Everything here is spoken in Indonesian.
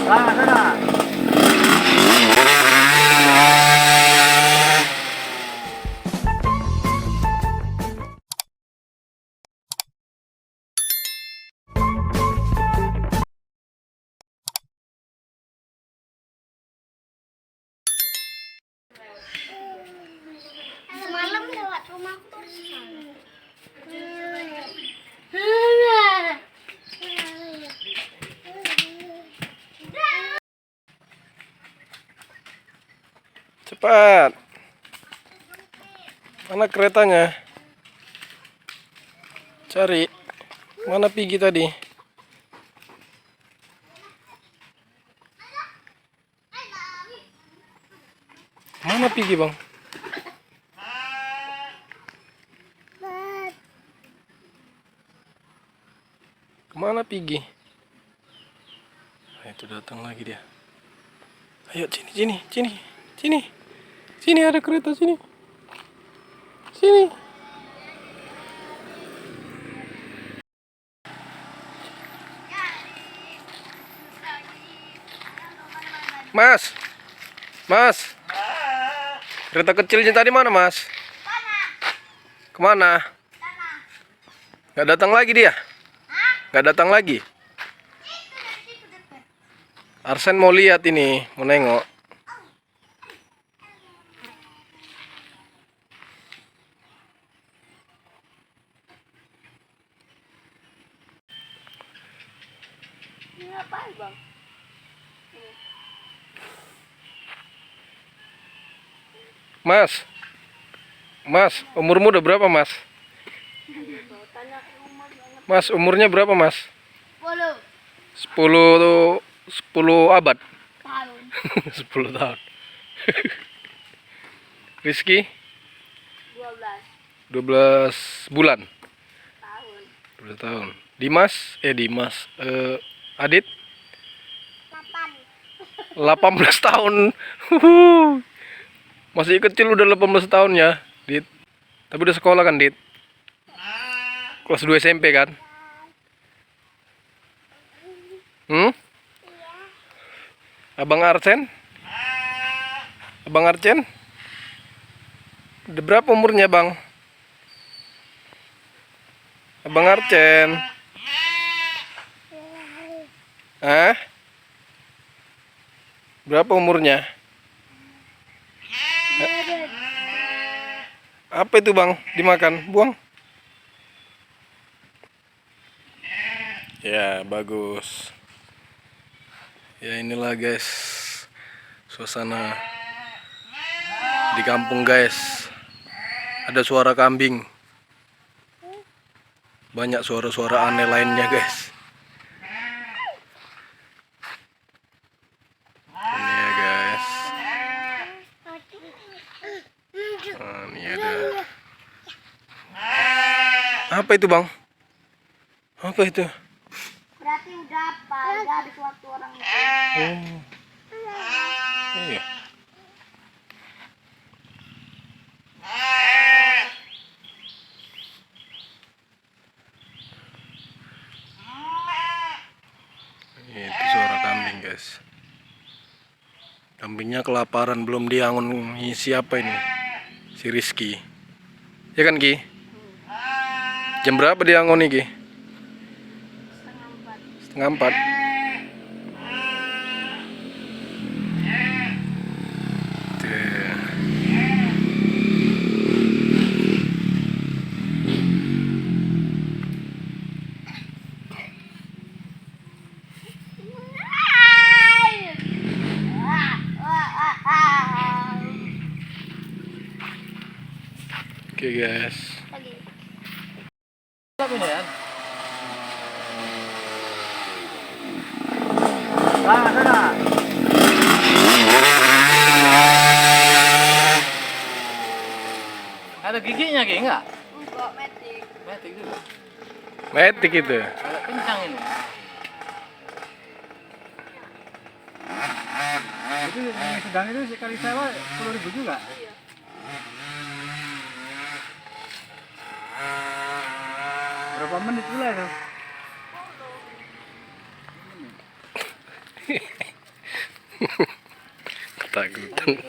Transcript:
Sana, sana. Semalam lewat rumahku terus sana. Cepat. Mana keretanya? Cari. Mana Pigi tadi? Mana Pigi, Bang? Kemana Pigi? Nah, itu datang lagi dia. Ayo sini. Sini ada kereta sini. Sini. Mas. Mas. Kereta kecilnya tadi mana, Mas? Kemana? Gak datang lagi dia? Gak datang lagi? Arsen mau lihat ini, mau nengok. Ini ngapain, Bang? Mas, umurmu udah berapa, Mas? Mas, umurnya berapa, Mas? 10 abad. Tahun. 10 tahun. Rizky 12 bulan. Tahun. 12 tahun. Dimas, Adit 18 tahun. Masih kecil udah 18 tahun ya, Dit. Tapi udah sekolah kan, Dit? Kelas 2 SMP kan? Abang Arsen? Abang Arsen? Udah berapa umurnya, Bang? Abang Arsen? Hah? Berapa umurnya? Apa itu, Bang? Dimakan? Buang? Ya, bagus. Ya, inilah guys suasana di kampung, guys. Ada suara kambing. Banyak suara-suara aneh lainnya, guys. Ini ya, guys. Nah, ini ada. Apa itu, Bang? Apa itu? Berarti udah apa? Udah ada suatu orang itu. Oh. Iya. Itu suara kambing, guys. Kambingnya kelaparan, belum diangon. Siapa ini? Si Rizky. Ya kan, Ki? Jam berapa diangon nih, Ki? Setengah 4. Oke, guys. Apa ini ya? Sana, sana. Ada giginya, Ki? Enggak? Enggak, metik. Metik dulu. Metik itu. Agak kencang ini. Itu yang sedang itu sekali sewa 10.000 juga. Iya. Berapa menit pula itu? Ketakutan.